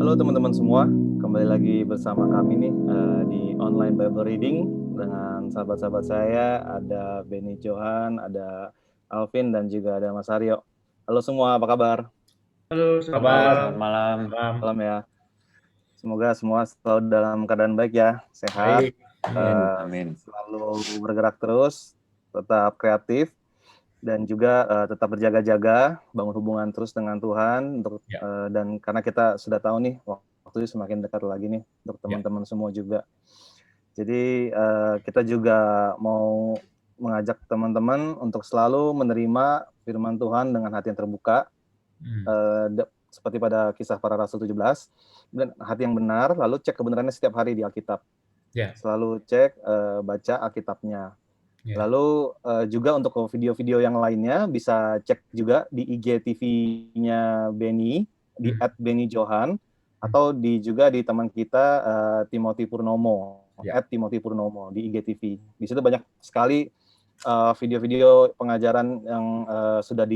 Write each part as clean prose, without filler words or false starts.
Halo teman-teman semua, kembali lagi bersama kami nih di online Bible Reading dengan sahabat-sahabat saya, ada Benny Johan, ada Alvin, dan juga ada Mas Aryo. Halo semua, apa kabar? Halo, selamat Kabar, malam. selamat malam. Malam ya. Semoga semua selalu dalam keadaan baik ya, sehat, Baik. Amin, amin. selalu bergerak terus, tetap kreatif, dan juga tetap berjaga-jaga, bangun hubungan terus dengan Tuhan Ya. dan karena kita sudah tahu nih waktu semakin dekat lagi nih untuk teman-teman semua juga. Jadi kita juga mau mengajak teman-teman untuk selalu menerima firman Tuhan dengan hati yang terbuka, seperti pada Kisah Para Rasul 17, dan hati yang benar, lalu cek kebenarannya setiap hari di Alkitab. Ya. Selalu cek, baca Alkitabnya. Ya. Lalu juga untuk video-video yang lainnya bisa cek juga di IGTV-nya Benny di @bennyjohan atau juga di teman kita Timothy Purnomo Ya. @Timothy Purnomo di IGTV. Di situ banyak sekali video-video pengajaran yang sudah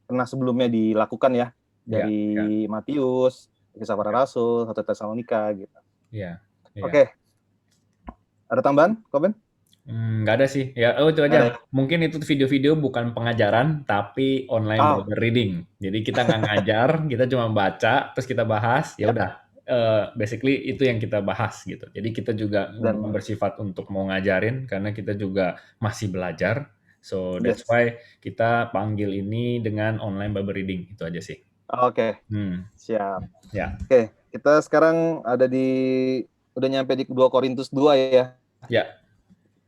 pernah sebelumnya dilakukan ya, dari Matius, Kisah Para Rasul, 1 Tesalonika gitu. Ya. Oke. Ada tambahan, Koben? Nggak ada sih. Ya, itu aja. Mungkin itu video-video bukan pengajaran, tapi online Bible reading. Jadi kita nggak ngajar, kita cuma baca, terus kita bahas. Ya udah. Basically itu yang kita bahas gitu. Jadi kita juga bukan bersifat untuk mau ngajarin, karena kita juga masih belajar. So that's why kita panggil ini dengan online Bible reading. Itu aja sih. Oke. Siap. Ya. Oke, kita sekarang udah nyampe di 2 Korintus 2 ya. Ya.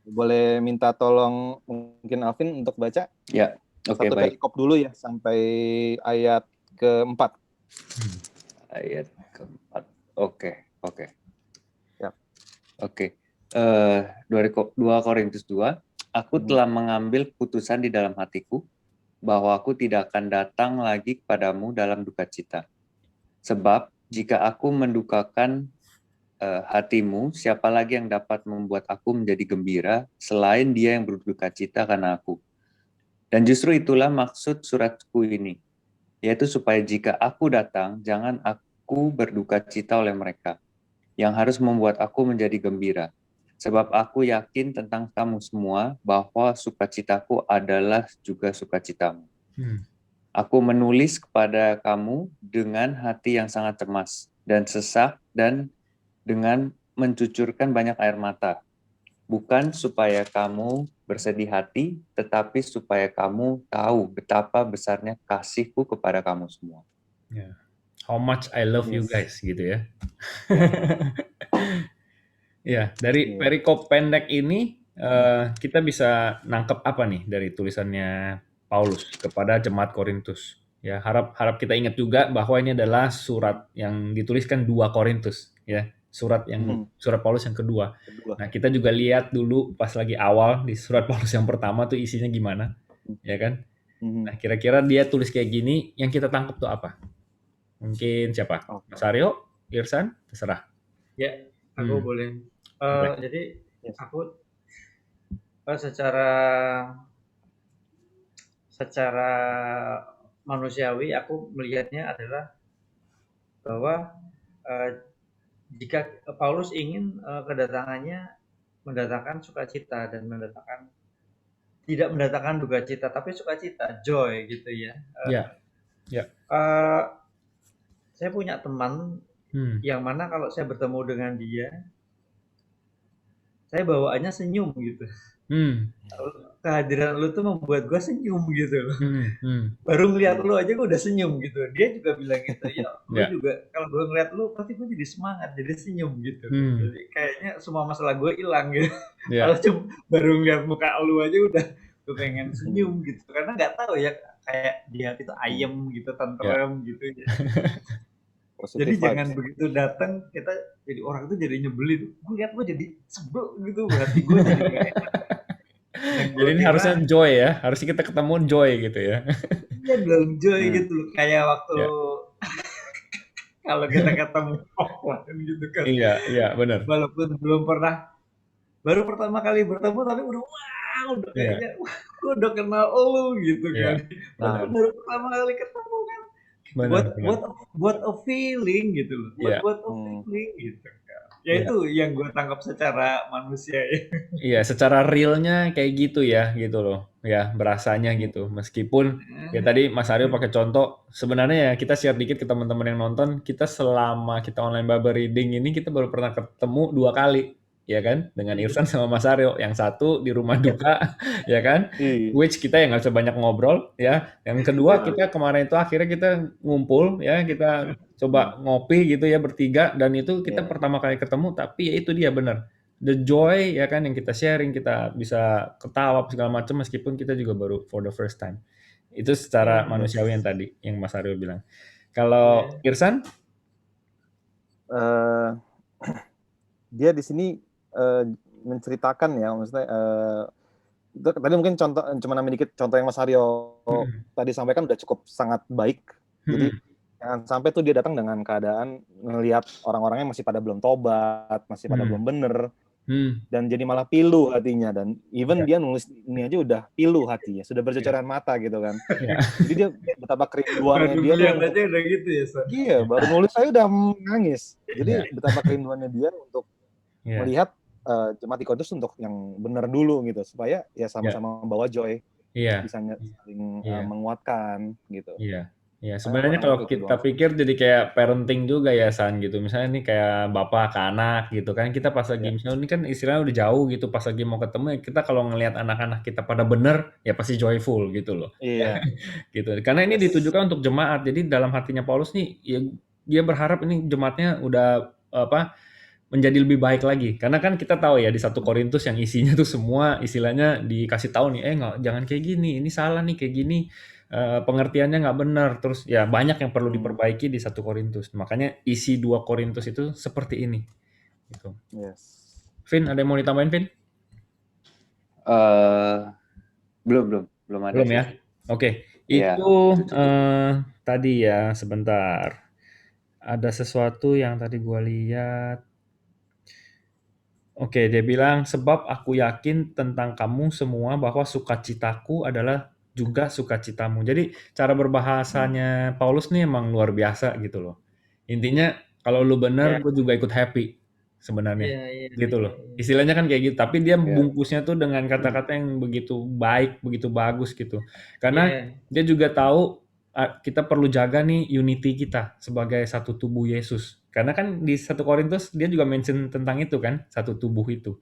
Boleh minta tolong mungkin Alvin untuk baca? Ya, oke, baik. Perikop dulu ya sampai ayat ke-4. Ayat ke-4. Oke. Ya. Oke. 2 Korintus 2. Aku telah mengambil putusan di dalam hatiku bahwa aku tidak akan datang lagi kepadamu dalam duka cita. Sebab jika aku mendukakan hatimu, siapa lagi yang dapat membuat aku menjadi gembira selain dia yang berduka cita karena aku. Dan justru itulah maksud suratku ini, yaitu supaya jika aku datang, jangan aku berduka cita oleh mereka, yang harus membuat aku menjadi gembira. Sebab aku yakin tentang kamu semua, bahwa sukacitaku adalah juga sukacitamu. Aku menulis kepada kamu dengan hati yang sangat cemas dan sesak dan dengan mencucurkan banyak air mata. Bukan supaya kamu bersedih hati, tetapi supaya kamu tahu betapa besarnya kasihku kepada kamu semua. Yeah. How much I love you guys, gitu ya. Ya, dari perikop pendek ini kita bisa nangkep apa nih dari tulisannya Paulus kepada jemaat Korintus. Ya, harap kita ingat juga bahwa ini adalah surat yang dituliskan 2 Korintus, ya. Surat Paulus yang kedua. Nah, kita juga lihat dulu pas lagi awal di surat Paulus yang pertama tuh isinya gimana, ya kan? Nah, kira-kira dia tulis kayak gini, yang kita tangkap tuh apa? Mungkin siapa? Mas Aryo, Irsan, terserah. Ya, aku boleh. Jadi aku secara manusiawi aku melihatnya adalah bahwa jika Paulus ingin kedatangannya mendatangkan sukacita dan tidak mendatangkan duka cita, tapi sukacita, joy gitu ya. Saya punya teman yang mana kalau saya bertemu dengan dia, saya bawaannya senyum gitu. Kehadiran lu tuh membuat gue senyum gitu loh. Baru ngeliat lu aja gue udah senyum gitu. Dia juga bilang gitu, ya gue juga kalau gue ngeliat lu pasti gue jadi semangat, jadi senyum gitu. Jadi kayaknya semua masalah gue hilang gitu. Kalau cuma baru ngeliat muka lu aja udah gue pengen senyum gitu. Karena nggak tahu ya, kayak dia itu ayem gitu, tentrem gitu. Jadi jangan begitu datang kita jadi orang itu jadi nyebelin. Gue lihat gue jadi sebel gitu, hati gue jadi gak enak. Jadi ini harusnya joy ya, harusnya kita ketemu joy gitu ya. Iya dong, joy gitu loh. Kayak waktu kalau kita ketemu offline gitu kan. Iya, benar. Walaupun belum pernah, baru pertama kali bertemu tapi udah udah kayaknya gue udah kenal lu gitu kan. Baru pertama kali ketemu kan Benar, buat a feeling gitu loh. Iya. Buat a feeling gitu kan. Ya itu yang gue tangkap secara manusia ya. Iya, secara realnya kayak gitu ya, gitu loh. Ya, berasanya gitu. Meskipun ya tadi Mas Aryo pakai contoh, sebenarnya ya kita share dikit ke teman-teman yang nonton, kita selama kita online Bible reading ini kita baru pernah ketemu 2 kali, ya kan? Dengan Irsan sama Mas Aryo. Yang satu di rumah duka, ya kan? Which kita yang nggak bisa banyak ngobrol, ya. Yang kedua kita kemarin itu akhirnya kita ngumpul, ya, kita coba ngopi gitu ya bertiga, dan itu kita pertama kali ketemu, tapi ya itu dia benar. The joy ya kan yang kita sharing, kita bisa ketawa segala macam meskipun kita juga baru for the first time. Itu secara manusiawi yang tadi yang Mas Aryo bilang. Kalau Irsan? Dia di sini menceritakan ya, maksudnya tadi mungkin contoh cuma nambahin dikit, contoh yang Mas Aryo tadi sampaikan udah cukup sangat baik. Jadi jangan sampai tuh dia datang dengan keadaan ngelihat orang-orangnya masih pada belum tobat, masih pada belum bener, dan jadi malah pilu hatinya, dan even dia nulis ini aja udah pilu hatinya, sudah bercucuran mata gitu kan. Jadi dia betapa kerinduannya dia tuh aja udah gitu ya, Son. Iya, baru nulis saya udah nangis. Jadi betapa kerinduannya dia untuk melihat jemaat di Korintus untuk yang benar dulu gitu, supaya ya sama-sama bawa joy, bisa saling menguatkan gitu. Iya, sebenarnya kalau kita pikir jadi kayak parenting juga ya, San, gitu. Misalnya nih kayak bapak ke anak gitu kan, kita pas lagi misalnya ini kan istilahnya udah jauh gitu, pas lagi mau ketemu ya kita kalau ngelihat anak-anak kita pada bener ya pasti joyful gitu loh. Iya. Gitu. Karena ini ditujukan untuk jemaat. Jadi dalam hatinya Paulus nih ya dia berharap ini jemaatnya udah menjadi lebih baik lagi. Karena kan kita tahu ya di 1 Korintus yang isinya tuh semua istilahnya dikasih tahu nih, nggak, jangan kayak gini, ini salah nih kayak gini, pengertiannya nggak benar. Terus ya banyak yang perlu diperbaiki di 1 Korintus. Makanya isi 2 Korintus itu seperti ini. Gitu. Vin, ada yang mau ditambahin, Vin? Belum ada. Belum ya? Oke. Itu tadi ya, sebentar. Ada sesuatu yang tadi gua lihat. Oke, dia bilang, sebab aku yakin tentang kamu semua bahwa sukacitaku adalah juga sukacitamu. Jadi cara berbahasanya Paulus nih emang luar biasa gitu loh. Intinya kalau lu bener, gue juga ikut happy sebenarnya. Gitu loh. Istilahnya kan kayak gitu. Tapi dia bungkusnya tuh dengan kata-kata yang begitu baik, begitu bagus gitu. Karena dia juga tahu kita perlu jaga nih unity kita sebagai satu tubuh Yesus. Karena kan di 1 Korintus dia juga mention tentang itu kan, satu tubuh itu.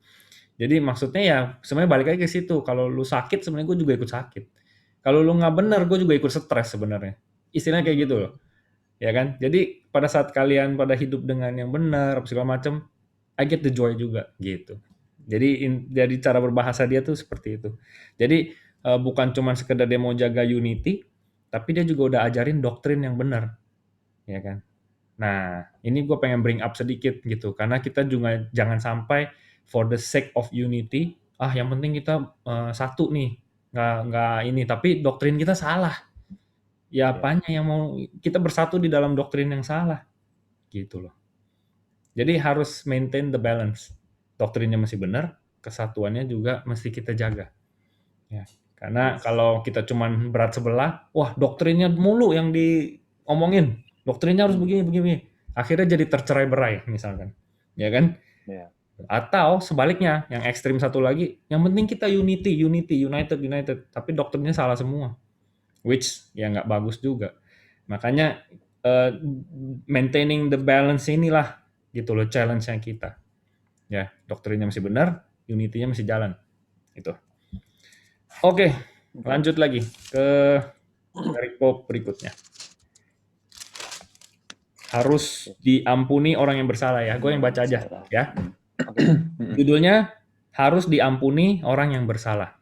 Jadi maksudnya ya sebenarnya balik lagi ke situ. Kalau lu sakit sebenarnya gue juga ikut sakit. Kalau lu nggak bener gue juga ikut stres sebenarnya. Istilahnya kayak gitu loh. Ya kan? Jadi pada saat kalian pada hidup dengan yang benar segala macam, I get the joy juga gitu. Jadi cara berbahasa dia tuh seperti itu. Jadi bukan cuma sekedar dia mau jaga unity, tapi dia juga udah ajarin doktrin yang benar. Ya kan? Nah, ini gue pengen bring up sedikit gitu, karena kita juga jangan sampai for the sake of unity, yang penting kita satu nih, nggak ini, tapi doktrin kita salah. Ya apanya yang mau kita bersatu di dalam doktrin yang salah, gitu loh. Jadi harus maintain the balance. Doktrinnya masih benar, kesatuannya juga mesti kita jaga. Ya, karena kalau kita cuman berat sebelah, wah doktrinnya mulu yang diomongin, doktrinnya harus begini. Akhirnya jadi tercerai-berai misalkan, ya kan? Atau sebaliknya, yang ekstrim satu lagi, yang penting kita unity, united, tapi doktrinnya salah semua, which ya nggak bagus juga. Makanya maintaining the balance inilah gitu loh challenge-nya kita. Ya, doktrinnya masih benar, unity-nya masih jalan. Itu. Oke, lanjut lagi ke perikop berikutnya. Harus diampuni orang yang bersalah ya. Gue yang baca aja ya. Judulnya harus diampuni orang yang bersalah.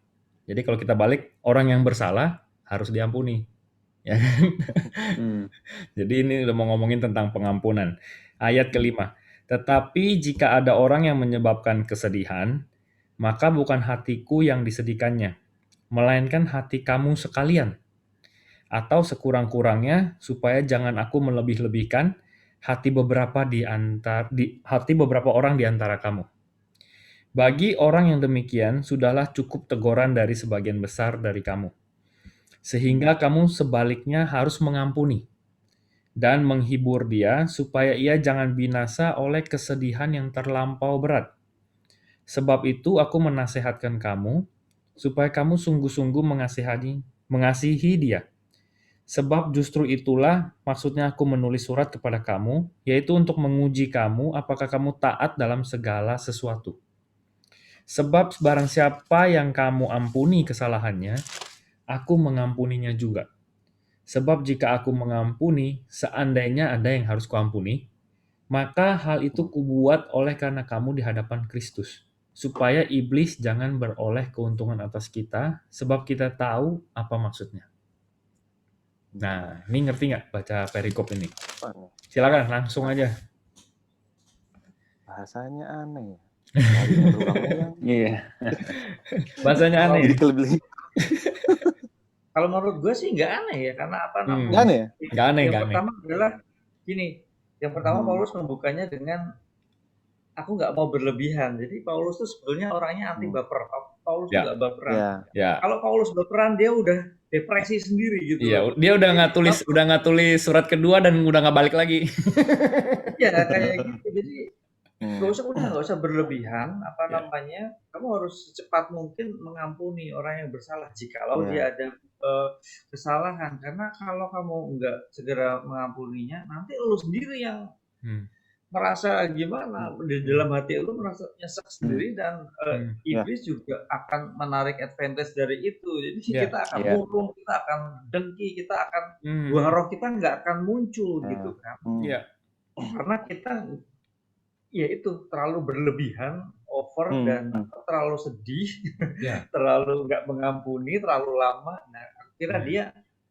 Jadi kalau kita balik, orang yang bersalah harus diampuni. Ya kan? Jadi ini udah mau ngomongin tentang pengampunan. Ayat kelima. Tetapi jika ada orang yang menyebabkan kesedihan, maka bukan hatiku yang disedihkannya, melainkan hati kamu sekalian. Atau sekurang-kurangnya supaya jangan aku melebih-lebihkan hati beberapa orang di antara kamu. Bagi orang yang demikian sudahlah cukup teguran dari sebagian besar dari kamu, sehingga kamu sebaliknya harus mengampuni. dan menghibur dia supaya ia jangan binasa oleh kesedihan yang terlampau berat. Sebab itu aku menasehatkan kamu, supaya kamu sungguh-sungguh mengasihi dia. Sebab justru itulah maksudnya aku menulis surat kepada kamu, yaitu untuk menguji kamu apakah kamu taat dalam segala sesuatu. Sebab barang siapa yang kamu ampuni kesalahannya, aku mengampuninya juga. Sebab jika aku mengampuni, seandainya ada yang harus kuampuni, maka hal itu kubuat oleh karena kamu di hadapan Kristus, supaya iblis jangan beroleh keuntungan atas kita, sebab kita tahu apa maksudnya. Nah, ini ngerti nggak baca perikop ini? Apa nih? Silakan, langsung aja. Bahasanya aneh. Tadinya berulang-ulang. Iya. Bahasanya aneh. Jadi kelebih. Kalau menurut gue sih nggak aneh ya, karena apa namanya? Nggak aneh ya? Nggak aneh, Yang nggak aneh. pertama adalah gini, yang pertama Paulus membukanya dengan aku nggak mau berlebihan. Jadi Paulus tuh sebetulnya orangnya anti baper. Paulus tuh Ya. nggak baperan. Ya. Kalau Paulus baperan dia udah depresi sendiri gitu. Iya, dia udah nggak tulis surat kedua dan udah nggak balik lagi. Iya kayak gitu. Jadi nggak usah berlebihan. Apa namanya? Kamu harus secepat mungkin mengampuni orang yang bersalah jikalau dia ada kesalahan. Karena kalau kamu nggak segera mengampuninya, nanti lu sendiri yang merasa gimana di dalam hati lu merasa nyesek sendiri dan iblis juga akan menarik advantage dari itu. Jadi kita akan murung, kita akan dengki, kita akan buah roh kita nggak akan muncul gitu kan. Karena kita ya itu terlalu berlebihan, over dan terlalu sedih, terlalu nggak mengampuni, terlalu lama. Nah, akhirnya dia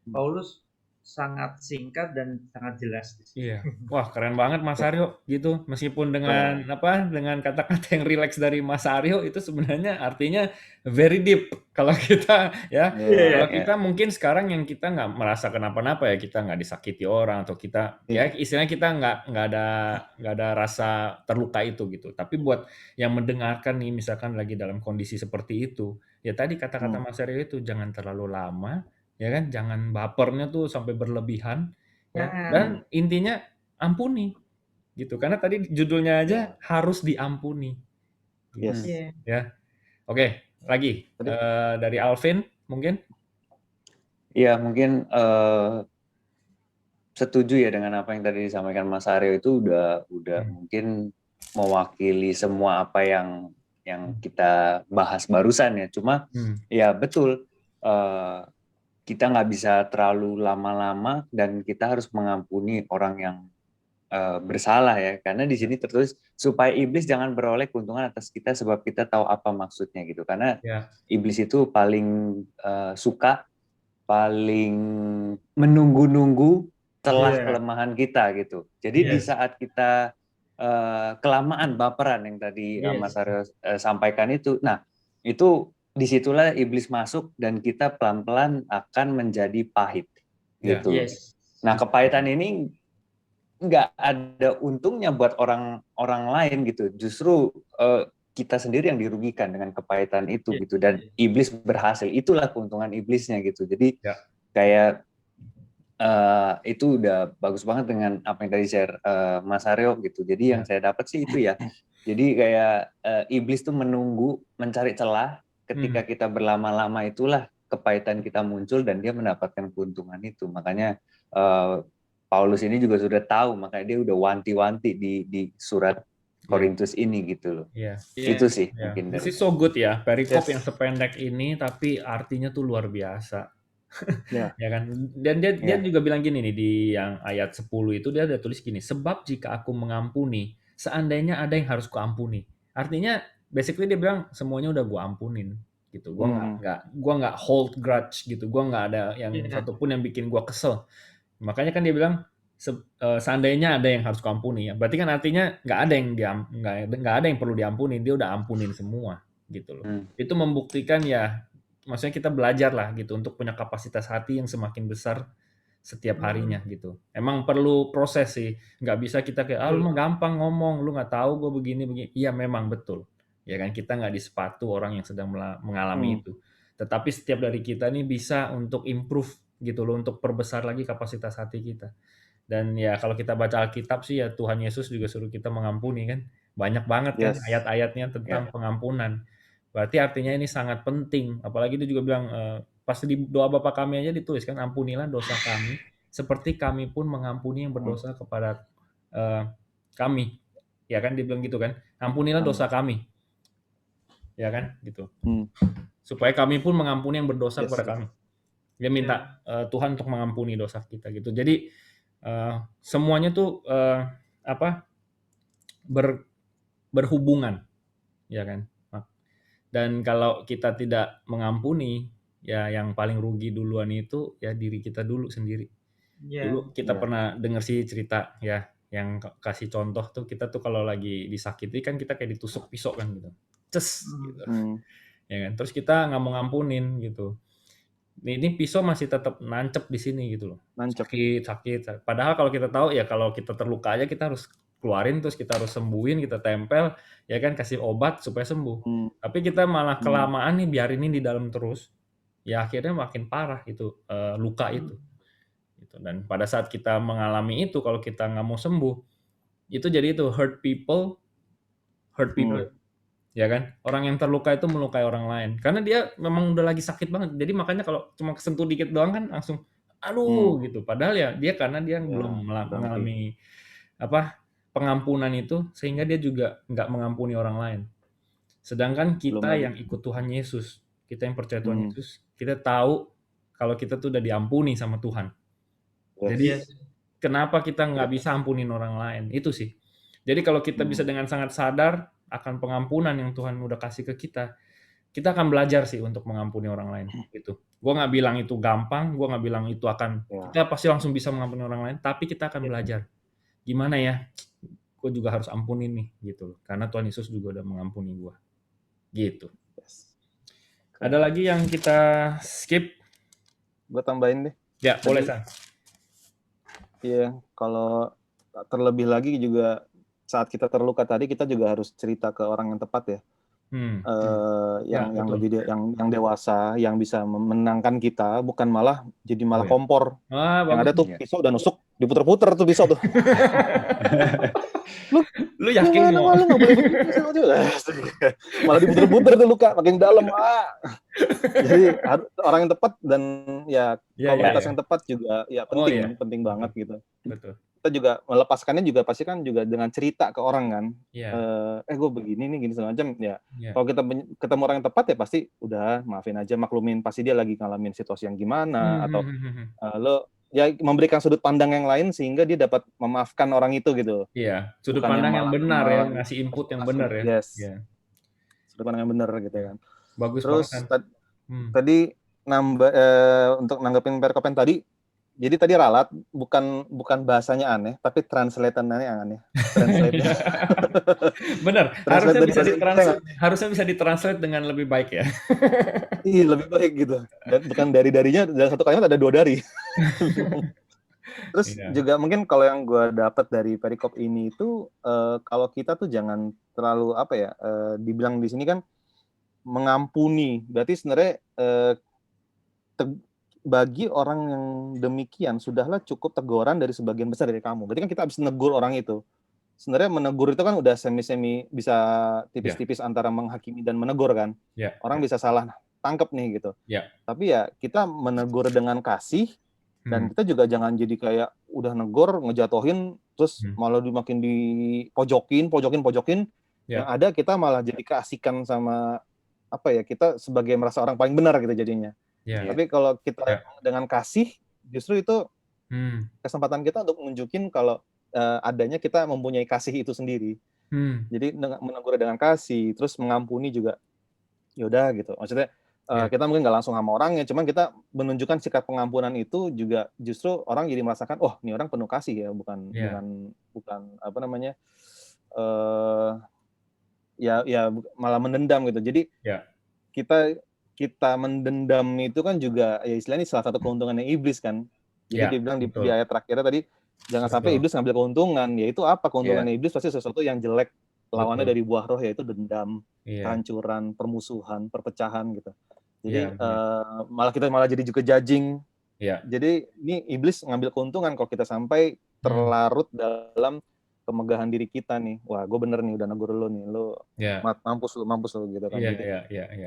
Paulus sangat singkat dan sangat jelas. Iya. Wah, keren banget Mas Aryo gitu. Meskipun dengan dengan kata-kata yang rileks dari Mas Aryo itu sebenarnya artinya very deep. Kalau kita kalau kita mungkin sekarang yang kita nggak merasa kenapa-napa ya, kita nggak disakiti orang atau kita ya istilahnya kita nggak ada rasa terluka itu gitu. Tapi buat yang mendengarkan nih misalkan lagi dalam kondisi seperti itu, ya tadi kata-kata Mas Aryo itu jangan terlalu lama. Ya kan, jangan bapernya tuh sampai berlebihan, ya. Dan intinya ampuni, gitu. Karena tadi judulnya aja harus diampuni. Gitu. Ya, oke. Lagi dari Alvin mungkin? Iya, mungkin setuju ya dengan apa yang tadi disampaikan Mas Aryo itu udah mungkin mewakili semua apa yang kita bahas barusan ya. Cuma ya betul. Kita nggak bisa terlalu lama-lama dan kita harus mengampuni orang yang bersalah ya, karena di sini tertulis supaya iblis jangan beroleh keuntungan atas kita sebab kita tahu apa maksudnya gitu. Karena iblis itu paling suka, paling menunggu-nunggu celah kelemahan kita gitu. Jadi di saat kita kelamaan baperan yang tadi Mas Aryo sampaikan itu, nah itu disitulah iblis masuk dan kita pelan-pelan akan menjadi pahit gitu. Nah kepahitan ini nggak ada untungnya buat orang lain gitu. Justru kita sendiri yang dirugikan dengan kepahitan itu gitu. Dan iblis berhasil. Itulah keuntungan iblisnya gitu. Jadi kayak itu udah bagus banget dengan apa yang tadi share Mas Aryo gitu. Jadi yang saya dapat sih itu ya. Jadi kayak iblis tuh menunggu, mencari celah. Ketika kita berlama-lama itulah kepahitan kita muncul dan dia mendapatkan keuntungan itu. Makanya Paulus ini juga sudah tahu, makanya dia udah wanti-wanti di surat Korintus ini gitu loh. Itu sih mungkin. This is so good ya, perikop yang sependek ini tapi artinya tuh luar biasa. Ya kan? Dan dia juga bilang gini nih di yang ayat 10 itu dia ada tulis gini, sebab jika aku mengampuni, seandainya ada yang harus kuampuni. Artinya basically dia bilang semuanya udah gua ampunin gitu. Gua nggak hold grudge gitu. Gua nggak ada yang satupun yang bikin gua kesel. Makanya kan dia bilang seandainya ada yang harus kuampuni ya. Berarti kan artinya nggak ada yang perlu diampuni, dia udah ampunin semua gitu loh. Itu membuktikan ya, maksudnya kita belajar lah gitu untuk punya kapasitas hati yang semakin besar setiap harinya gitu. Emang perlu proses sih, nggak bisa kita kayak lu mah gampang ngomong, lu nggak tahu gue begini. Iya memang betul, ya kan kita nggak di sepatu orang yang sedang mengalami itu. Tetapi setiap dari kita nih bisa untuk improve gitu loh, untuk perbesar lagi kapasitas hati kita. Dan ya kalau kita baca Alkitab sih ya Tuhan Yesus juga suruh kita mengampuni kan. Banyak banget kan Yes. ayat-ayatnya tentang pengampunan. Berarti artinya ini sangat penting. Apalagi dia juga bilang pas di doa Bapa kami aja ditulis kan, ampunilah dosa kami seperti kami pun mengampuni yang berdosa kepada kami. Ya kan dia bilang gitu kan. Ampunilah dosa kami. Ya kan gitu. Supaya kami pun mengampuni yang berdosa kepada kami. Dia minta Tuhan untuk mengampuni dosa kita gitu. Jadi semuanya tuh berhubungan, ya kan. Dan kalau kita tidak mengampuni, ya yang paling rugi duluan itu ya diri kita dulu sendiri. Dulu kita pernah dengar sih cerita ya, yang kasih contoh tuh kita tuh kalau lagi disakiti kan kita kayak ditusuk pisau kan gitu, gitu. Ya kan. Terus kita nggak mau ngampunin gitu. Ini pisau masih tetap nancep di sini gitu loh. Sakit. Padahal kalau kita tahu ya kalau kita terluka aja kita harus keluarin, terus kita harus sembuhin, kita tempel, ya kan, kasih obat supaya sembuh. Tapi kita malah kelamaan nih biarin ini di dalam terus, ya akhirnya makin parah itu luka itu. Gitu. Dan pada saat kita mengalami itu, kalau kita nggak mau sembuh, itu jadi itu hurt people. Ya kan, orang yang terluka itu melukai orang lain karena dia memang udah lagi sakit banget. Jadi makanya kalau cuma kesentuh dikit doang kan langsung aduh gitu. Padahal ya dia karena dia belum mengalami pengampunan itu sehingga dia juga nggak mengampuni orang lain. Sedangkan kita yang ikut Tuhan Yesus, kita yang percaya Tuhan Yesus, kita tahu kalau kita tuh udah diampuni sama Tuhan. Jadi kenapa kita nggak bisa ampunin orang lain? Itu sih. Jadi kalau kita bisa dengan sangat sadar akan pengampunan yang Tuhan udah kasih ke kita akan belajar sih untuk mengampuni orang lain. Gitu. Gue nggak bilang itu gampang, gue nggak bilang itu akan kita pasti langsung bisa mengampuni orang lain, tapi kita akan belajar. Gimana ya? Gue juga harus ampunin nih, gitu. Karena Tuhan Yesus juga udah mengampuni gue. Gitu. Ada lagi yang kita skip? Gue tambahin deh. Ya, boleh, San. Iya, kalau terlebih lagi juga saat kita terluka tadi kita juga harus cerita ke orang yang tepat ya. Yang lebih yang dewasa, yang bisa memenangkan kita, bukan malah jadi malah kompor. Yang ada tuh pisau udah nusuk, diputer-puter tuh pisau tuh. lu yakin lu nggak boleh begitu, malah diputer-puter tuh luka makin dalam. Jadi orang yang tepat dan komunitas yang tepat juga ya penting banget gitu. Betul. Kita juga melepaskannya juga pasti kan juga dengan cerita ke orang kan. Gue begini nih gini semacam ya. Kalau kita ketemu orang yang tepat ya pasti udah maafin aja, maklumin, pasti dia lagi ngalamin situasi yang gimana atau lo ya memberikan sudut pandang yang lain sehingga dia dapat memaafkan orang itu gitu. Iya, sudut pandang yang benar ya, ngasih input yang benar ya. Yes. Sudut pandang yang benar gitu kan. Bagus. Terus tadi untuk nanggepin perkopen tadi, jadi tadi ralat bukan bahasanya aneh, tapi translate-annya yang aneh. Translate-nya. Benar, harusnya bisa ditranslate dengan lebih baik ya. Iya, lebih baik gitu. Dan bukan dari-darinya, dalam satu kalimat ada 2 dari. Terus juga mungkin kalau yang gue dapat dari perikop ini itu kalau kita tuh jangan terlalu dibilang di sini kan mengampuni. Berarti sebenarnya bagi orang yang demikian sudahlah cukup teguran dari sebagian besar dari kamu. Berarti kan kita habis negur orang itu. Sebenarnya menegur itu kan udah semi-semi bisa tipis-tipis antara menghakimi dan menegur kan. Orang bisa salah tangkap nih gitu. Tapi ya kita menegur dengan kasih. Dan kita juga jangan jadi kayak udah negor, ngejatohin, terus malah makin dipojokin. Yang ada kita malah jadi keasikan sama kita sebagai merasa orang paling benar gitu jadinya. Tapi kalau kita dengan kasih, justru itu kesempatan kita untuk nunjukin kalau adanya kita mempunyai kasih itu sendiri. Jadi menegur dengan kasih, terus mengampuni juga. Yaudah gitu. Maksudnya kita mungkin nggak langsung sama orangnya, cuman kita menunjukkan sikap pengampunan itu juga justru orang jadi merasakan, oh ini orang penuh kasih ya, bukan malah mendendam gitu. Jadi kita mendendam itu kan juga ya istilahnya salah satu keuntungannya iblis kan. Jadi dibilang di ayat terakhirnya tadi jangan sampai iblis ngambil keuntungan. Yaitu apa keuntungannya iblis? Pasti sesuatu yang jelek, lawannya dari buah roh, yaitu dendam, kehancuran, permusuhan, perpecahan gitu. Jadi kita malah jadi juga judging. Jadi ini iblis ngambil keuntungan kalau kita sampai terlarut dalam kemegahan diri kita nih. Wah, gue bener nih udah negur lu nih, lu mampus lu gitu kan. Jadi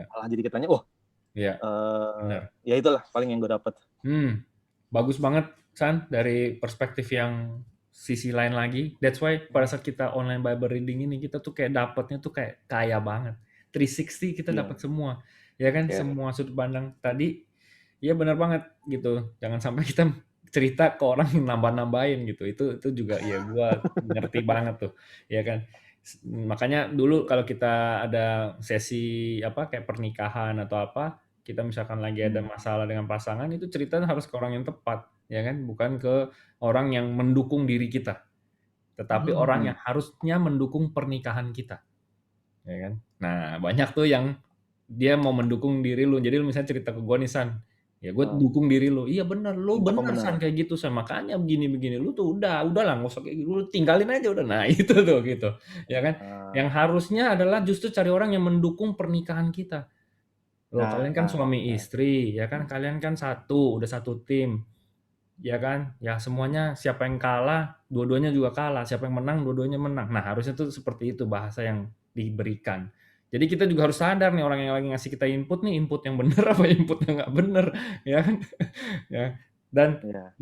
malah jadi kitanya, benar. Ya itulah paling yang gue dapet. Bagus banget, San, dari perspektif yang sisi lain lagi. That's why pada saat kita online Bible reading ini, kita tuh kayak dapatnya tuh kayak kaya banget. 360 kita dapat semua. Ya kan, semua sudut pandang tadi, ya benar banget gitu. Jangan sampai kita cerita ke orang yang nambah-nambahin gitu. Itu juga ya gua ngerti banget tuh. Ya kan. Makanya dulu kalau kita ada sesi kayak pernikahan atau apa, kita misalkan lagi ada masalah dengan pasangan, itu ceritanya harus ke orang yang tepat, ya kan? Bukan ke orang yang mendukung diri kita, tetapi orang yang harusnya mendukung pernikahan kita, ya kan? Nah, banyak tuh yang dia mau mendukung diri lu. Jadi lu misalnya cerita ke gua nih, San, ya gue dukung diri lu. Iya bener, lu bener San kayak gitu, San. Makanya begini-begini. Lu tuh udahlah, nggak usah kayak gitu. Lu tinggalin aja udah. Nah, itu tuh gitu, ya kan? Yang harusnya adalah justru cari orang yang mendukung pernikahan kita. Loh, kalian kan suami istri, ya kan? Kalian kan udah satu tim, ya kan? Ya semuanya siapa yang kalah, dua-duanya juga kalah. Siapa yang menang, dua-duanya menang. Nah, harusnya tuh seperti itu bahasa yang diberikan. Jadi kita juga harus sadar nih orang yang lagi ngasih kita input nih, input yang bener apa input yang nggak bener, ya kan? Ya.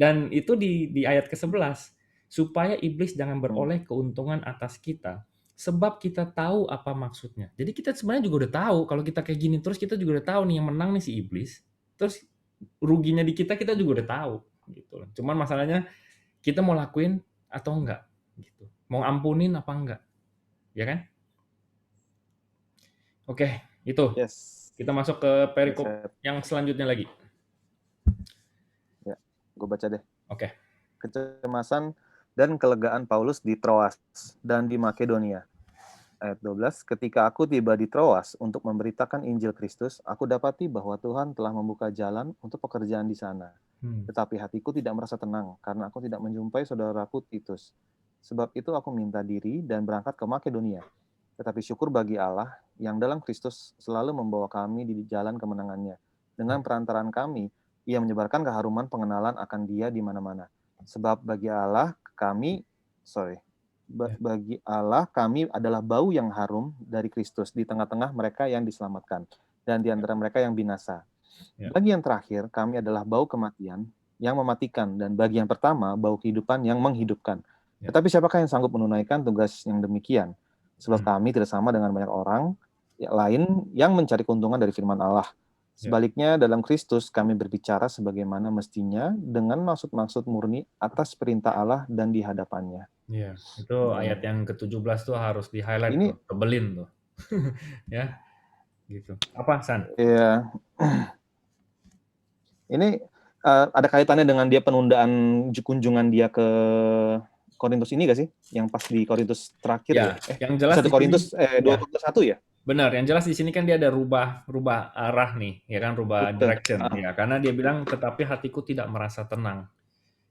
Dan itu di ayat ke-11, supaya iblis jangan beroleh keuntungan atas kita. Sebab kita tahu apa maksudnya. Jadi kita sebenarnya juga udah tahu kalau kita kayak gini terus kita juga udah tahu nih yang menang nih si iblis. Terus ruginya di kita juga udah tahu gitu. Cuman masalahnya kita mau lakuin atau enggak gitu. Mau ampunin apa enggak. Ya kan? Oke, itu. Kita masuk ke perikop yang selanjutnya lagi. Ya, gue baca deh. Oke. Kecemasan dan kelegaan Paulus di Troas dan di Makedonia. Ayat 12, ketika aku tiba di Troas untuk memberitakan Injil Kristus, aku dapati bahwa Tuhan telah membuka jalan untuk pekerjaan di sana. Tetapi hatiku tidak merasa tenang, karena aku tidak menjumpai saudaraku Titus. Sebab itu aku minta diri dan berangkat ke Makedonia. Tetapi syukur bagi Allah, yang dalam Kristus selalu membawa kami di jalan kemenangannya. Dengan perantaraan kami, Ia menyebarkan keharuman pengenalan akan Dia di mana-mana. Sebab bagi Allah kami adalah bau yang harum dari Kristus di tengah-tengah mereka yang diselamatkan dan di antara mereka yang binasa. Bagi yang terakhir, kami adalah bau kematian yang mematikan, dan bagi yang pertama, bau kehidupan yang menghidupkan. Tetapi siapakah yang sanggup menunaikan tugas yang demikian? Sebab kami tidak sama dengan banyak orang lain yang mencari keuntungan dari firman Allah. Sebaliknya, dalam Kristus kami berbicara sebagaimana mestinya dengan maksud-maksud murni atas perintah Allah dan di hadapannya. Iya, itu ayat yang ke-17 tuh harus di-highlight tuh, tebelin tuh. Ya, gitu. Apa, San? Iya. Ini ada kaitannya dengan dia penundaan kunjungan dia ke Korintus ini gak sih? Yang pas di Korintus terakhir ya? Yang jelas 1 Korintus 2:1 ya? Benar, yang jelas di sini kan dia ada rubah arah nih, ya kan, rubah direction, ya. Karena dia bilang, tetapi hatiku tidak merasa tenang,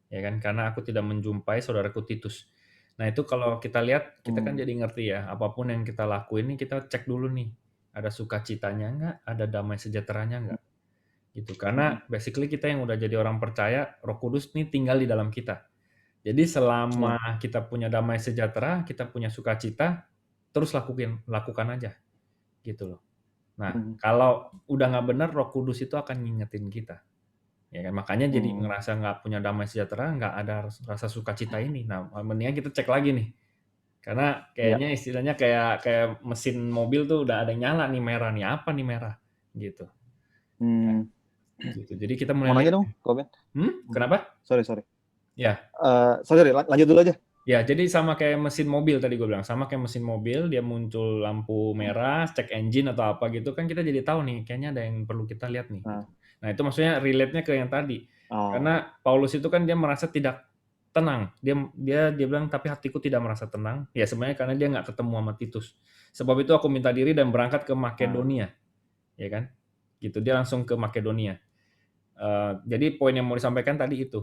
ya kan, karena aku tidak menjumpai saudaraku Titus. Nah itu kalau kita lihat, kita kan jadi ngerti ya, apapun yang kita lakuin nih, kita cek dulu nih, ada sukacitanya nggak, ada damai sejahteranya nggak, gitu. Karena basically kita yang udah jadi orang percaya, Roh Kudus nih tinggal di dalam kita. Jadi selama kita punya damai sejahtera, kita punya sukacita, terus lakukan aja. Gitu loh. Nah, kalau udah nggak benar, Roh Kudus itu akan ngingetin kita. Ya kan? Makanya jadi ngerasa nggak punya damai sejahtera, nggak ada rasa sukacita ini. Nah, mendingan kita cek lagi nih. Karena kayaknya istilahnya kayak mesin mobil tuh udah ada yang nyala nih merah nih. Apa nih merah? Gitu. Gitu. Jadi kita mulai mau nanya dong, Koben. Kenapa? Sorry. Ya. Sorry, lanjut dulu aja. Ya, jadi sama kayak mesin mobil tadi gue bilang. Sama kayak mesin mobil, dia muncul lampu merah, cek engine atau apa gitu, kan kita jadi tahu nih, kayaknya ada yang perlu kita lihat nih. Nah, itu maksudnya relate-nya ke yang tadi. Karena Paulus itu kan dia merasa tidak tenang. Dia bilang, tapi hatiku tidak merasa tenang. Ya, sebenarnya karena dia nggak ketemu sama Titus. Sebab itu aku minta diri dan berangkat ke Makedonia. Ya kan? Gitu, dia langsung ke Makedonia. Jadi poin yang mau disampaikan tadi itu.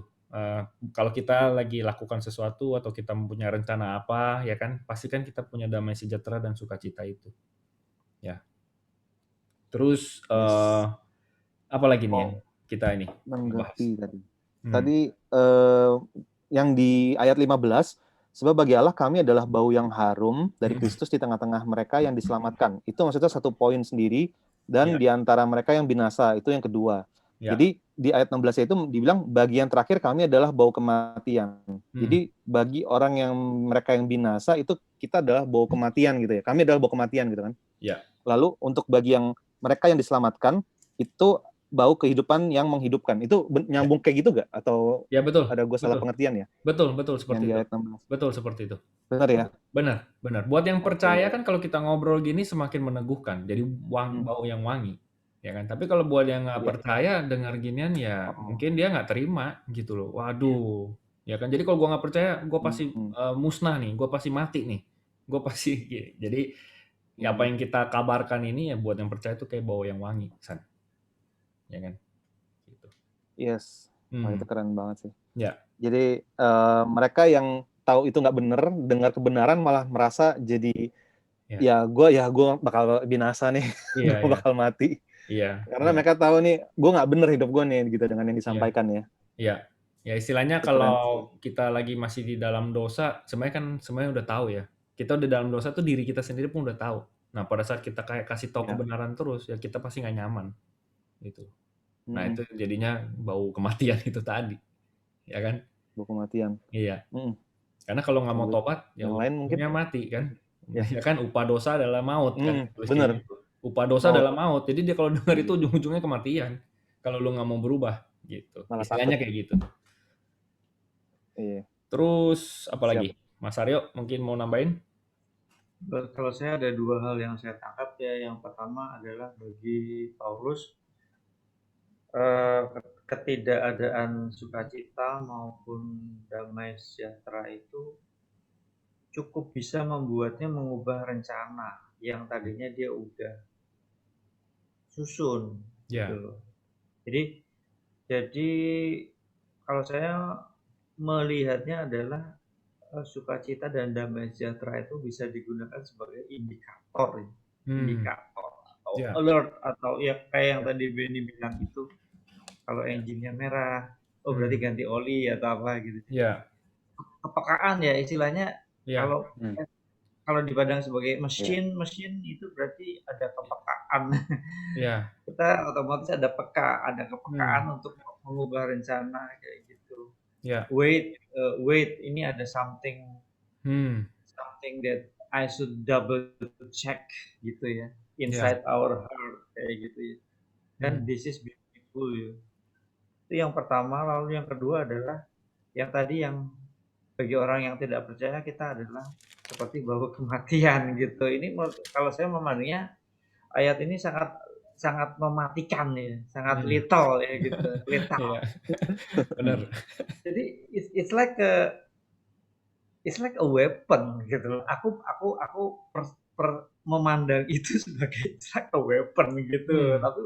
Kalau kita lagi lakukan sesuatu atau kita mempunyai rencana apa, ya kan, pastikan kita punya damai sejahtera dan sukacita itu, ya. Terus apa lagi nih yang kita ini bahas? Tadi yang di ayat 15, sebab bagi Allah kami adalah bau yang harum dari Kristus di tengah-tengah mereka yang diselamatkan. Itu maksudnya satu poin sendiri, dan di antara mereka yang binasa, itu yang kedua. Jadi di ayat 16 itu dibilang bagian terakhir kami adalah bau kematian. Jadi bagi orang yang mereka yang binasa itu kita adalah bau kematian gitu ya. Kami adalah bau kematian gitu kan. Lalu untuk bagi yang mereka yang diselamatkan itu bau kehidupan yang menghidupkan. Itu nyambung kayak gitu gak? Atau betul. ada gue salah pengertian ya? Betul seperti itu. Betul seperti itu. Benar ya? Benar. Buat yang percaya kan kalau kita ngobrol gini semakin meneguhkan. Jadi bau yang wangi. Ya kan? Tapi kalau buat yang nggak percaya dengar ginian ya mungkin dia nggak terima gitu loh. Waduh. Ya kan? Jadi kalau gue nggak percaya, gue pasti musnah nih. Gue pasti mati nih. Gue pasti. Jadi apa yang kita kabarkan ini ya buat yang percaya itu kayak bau yang wangi. San. Ya kan? Gitu. Yes. Wah, itu keren banget sih. Ya. Jadi mereka yang tahu itu nggak benar, dengar kebenaran malah merasa jadi ya gue bakal binasa nih, gue bakal mati. Karena mereka tahu nih gue nggak bener hidup gue nih gitu dengan yang disampaikan ya. Iya. Ya istilahnya itu kalau kita lagi masih di dalam dosa, sebenarnya udah tahu ya. Kita udah dalam dosa tuh diri kita sendiri pun udah tahu. Nah pada saat kita kayak kasih tahu kebenaran terus ya kita pasti nggak nyaman gitu. Nah itu jadinya bau kematian itu tadi, ya kan? Bau kematian. Iya. Karena kalau nggak mau tobat ya lain mungkin mati kan. Ya kan upah dosa adalah maut kan. Bener. Upah dosa adalah maut. Jadi dia kalau dengar itu ujung-ujungnya kematian. Kalau lu nggak mau berubah gitu. Malah istilahnya kayak gitu. Iya. Terus apa lagi? Mas Aryo mungkin mau nambahin? Kalau saya ada dua hal yang saya tangkap ya. Yang pertama adalah bagi Paulus ketidakadaan sukacita maupun damai sejahtera itu cukup bisa membuatnya mengubah rencana yang tadinya dia udah susun gitu loh. Jadi kalau saya melihatnya adalah sukacita dan damai sejahtera itu bisa digunakan sebagai indikator atau alert atau ya kayak yang tadi Benny bilang itu, kalau engine-nya merah berarti ganti oli atau apa gitu. Kepekaan ya istilahnya. Kalau dipandang sebagai mesin itu berarti ada kepekaan. Kita otomatis ada kepekaan untuk mengubah rencana kayak gitu. Wait, ini ada something that I should double check gitu ya, inside our heart kayak gitu ya. Dan this is beautiful ya. Itu yang pertama. Lalu yang kedua adalah yang tadi yang bagi orang yang tidak percaya kita adalah seperti bau kematian gitu. Ini kalau saya memandangnya ayat ini sangat mematikan ya, sangat lethal ya gitu, lethal. Benar. Jadi it's like a weapon gitu. Aku memandang itu sebagai it's like a weapon gitu. Tapi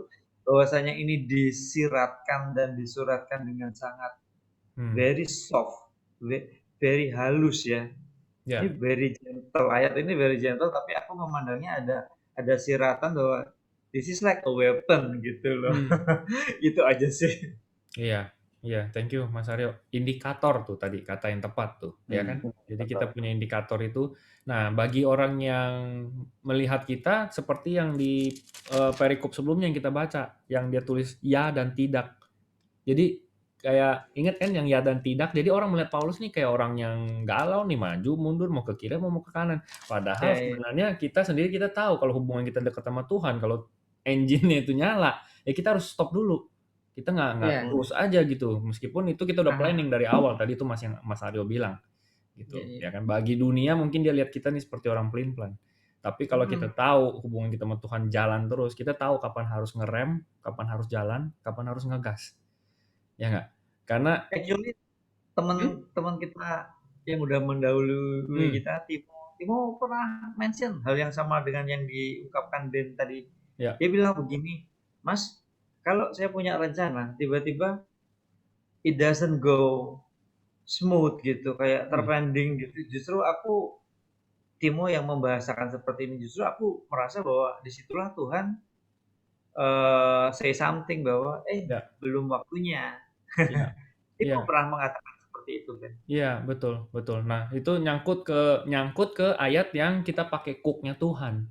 bahwasanya ini disiratkan dan disuratkan dengan sangat very soft, very halus ya. Ini very gentle. Ayat ini very gentle, tapi aku memandangnya ada siratan bahwa this is like a weapon gitu loh. Itu aja sih. Iya, thank you Mas Aryo. Indikator tuh tadi kata yang tepat tuh, ya kan? Jadi kita punya indikator itu. Nah, bagi orang yang melihat kita seperti yang di perikop sebelumnya yang kita baca, yang dia tulis ya dan tidak. Jadi kayak ingat kan yang ya dan tidak. Jadi orang melihat Paulus nih kayak orang yang galau nih, maju mundur, mau ke kiri mau ke kanan. Padahal sebenarnya kita sendiri kita tahu kalau hubungan kita dekat sama Tuhan, kalau engine-nya itu nyala, ya kita harus stop dulu. Kita nggak terus aja gitu. Meskipun itu kita udah planning dari awal. Tadi itu yang Mas Aryo bilang gitu. Ya kan bagi dunia mungkin dia lihat kita nih seperti orang pelin-pelan. Tapi kalau kita tahu hubungan kita sama Tuhan jalan terus, kita tahu kapan harus ngerem, kapan harus jalan, kapan harus ngegas. Ya nggak? Karena actually teman-teman kita yang udah mendahului kita, Timo pernah mention hal yang sama dengan yang diungkapkan Ben tadi. Dia bilang begini, Mas, kalau saya punya rencana, tiba-tiba it doesn't go smooth gitu, kayak terpending gitu. Justru Timo yang membahasakan seperti ini, justru aku merasa bahwa disitulah Tuhan say something bahwa belum waktunya. Timo pernah mengatakan seperti seperti itu kan. Iya, betul, betul. Nah, itu nyangkut ke ayat yang kita pakai cook-nya Tuhan.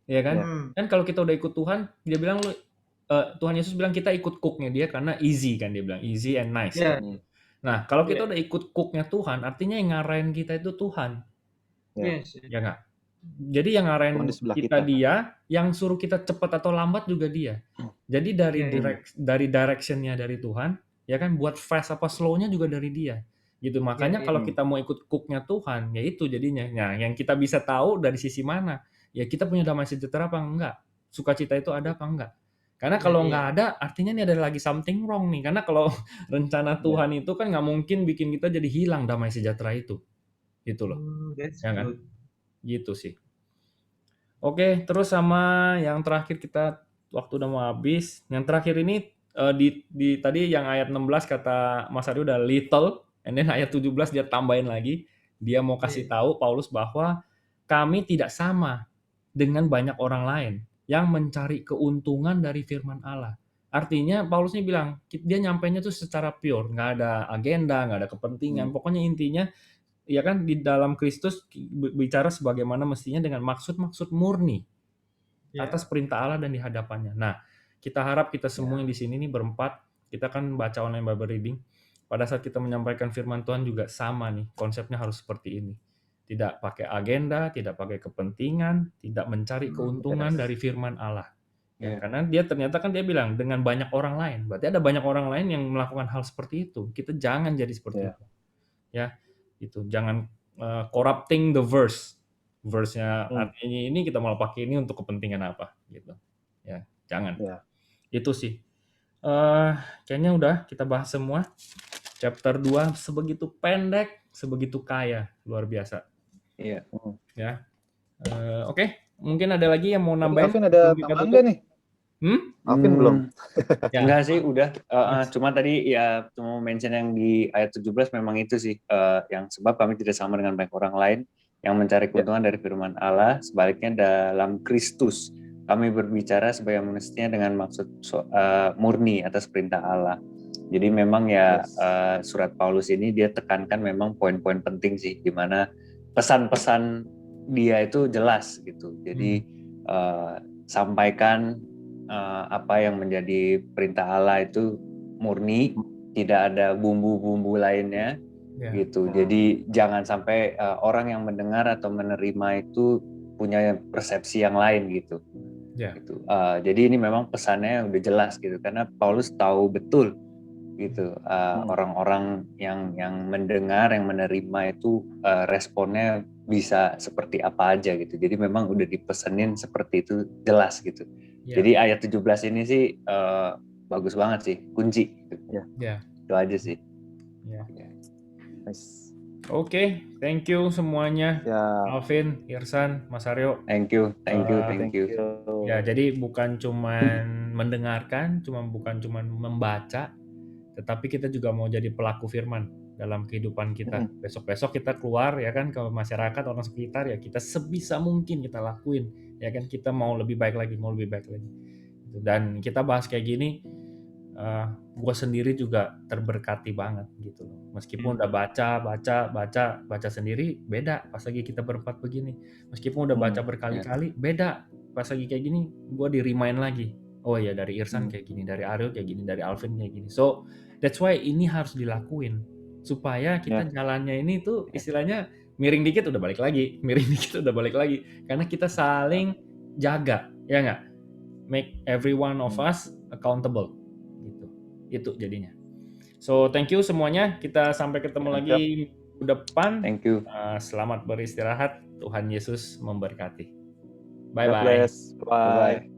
Iya kan? Ya. Kan kalau kita udah ikut Tuhan, dia bilang Tuhan Yesus bilang kita ikut cook-nya dia karena easy kan dia bilang, easy and nice. Ya, Nah, kalau kita Iya. udah ikut cook-nya Tuhan, artinya yang ngarahin kita itu Tuhan. Ya. yes. Ya nggak? Jadi yang ngarahin Tuhan di sebelah kita kita. dia, yang suruh kita cepat atau lambat juga dia. Jadi Iya, iya. dari direction-nya dari Tuhan, ya kan buat fast apa slow-nya juga dari dia. Gitu. Makanya Iya, kalau kita mau ikut cook-nya Tuhan, ya itu jadinya. Nah, yang kita bisa tahu dari sisi mana? Ya kita punya damai sejahtera apa enggak? Sukacita itu ada apa enggak? Karena Iya, kalau iya. nggak ada, artinya ini ada lagi something wrong nih. Karena kalau rencana Tuhan itu kan nggak mungkin bikin kita jadi hilang damai sejahtera itu. Gitu loh. That's Ya kan? good. Gitu sih. Oke, terus sama yang terakhir kita waktu udah mau habis. Yang terakhir ini di tadi yang ayat 16 kata Mas Aryo udah little, and then ayat 17 dia tambahin lagi. Dia mau kasih tahu Paulus bahwa kami tidak sama dengan banyak orang lain yang mencari keuntungan dari firman Allah. Artinya Paulus ini bilang dia nyampainya tuh secara pure, nggak ada agenda, nggak ada kepentingan. Pokoknya intinya ya kan di dalam Kristus bicara sebagaimana mestinya dengan maksud-maksud murni atas perintah Allah dan di hadapannya. Nah, kita harap kita semua yang di sini nih berempat, kita kan baca online Bible reading. Pada saat kita menyampaikan firman Tuhan juga sama nih, konsepnya harus seperti ini. Tidak pakai agenda, tidak pakai kepentingan, tidak mencari keuntungan dari firman Allah. Ya, karena dia ternyata kan dia bilang dengan banyak orang lain. Berarti ada banyak orang lain yang melakukan hal seperti itu. Kita jangan jadi seperti itu. Ya, itu jangan corrupting the verse-nya artinya ini kita malah pakai ini untuk kepentingan apa gitu ya, jangan. Itu sih kayaknya udah kita bahas semua. Chapter 2 sebegitu pendek, sebegitu kaya, luar biasa. Iya. Ya. Oke, mungkin ada lagi yang mau nambahin? Alvin ada tambahan nggak nih? Alvin belum? Ya. Enggak sih, udah. Cuma tadi ya cuma mention yang di ayat 17 memang itu sih yang sebab kami tidak sama dengan banyak orang lain yang mencari keuntungan dari firman Allah, sebaliknya dalam Kristus kami berbicara sebagai mestinya dengan maksud murni atas perintah Allah. Jadi memang ya surat Paulus ini dia tekankan memang poin-poin penting sih, di mana pesan-pesan dia itu jelas gitu. Jadi sampaikan apa yang menjadi perintah Allah itu murni, tidak ada bumbu-bumbu lainnya gitu. Jadi jangan sampai orang yang mendengar atau menerima itu punya persepsi yang lain gitu. Gitu. Jadi ini memang pesannya udah jelas gitu, karena Paulus tahu betul gitu orang-orang yang mendengar, yang menerima itu responnya bisa seperti apa aja gitu. Jadi memang udah dipesenin seperti itu, jelas gitu. Jadi ayat 17 ini sih bagus banget sih, kunci gitu. Itu aja sih. Nice. Oke, thank you semuanya. Alvin, Irsan, Mas Aryo. Thank you. Ya, jadi bukan cuman mendengarkan, bukan cuman membaca, tetapi kita juga mau jadi pelaku firman dalam kehidupan kita. Besok-besok kita keluar ya kan ke masyarakat, orang sekitar, ya kita sebisa mungkin kita lakuin, ya kan, kita mau lebih baik lagi. Dan kita bahas kayak gini, gue sendiri juga terberkati banget gitu loh. Meskipun udah baca sendiri beda pas lagi kita berempat begini. Meskipun udah baca berkali-kali beda pas lagi kayak gini, gue di-remind lagi. Oh ya, dari Irsan kayak gini, dari Aryo kayak gini, dari Alvin kayak gini. So that's why ini harus dilakuin supaya kita jalannya ini tuh istilahnya miring dikit udah balik lagi, karena kita saling jaga, ya nggak? Make every one of us accountable. Itu jadinya. So thank you semuanya. Kita sampai ketemu lagi minggu depan. Thank you. Selamat beristirahat. Tuhan Yesus memberkati. Bye bye.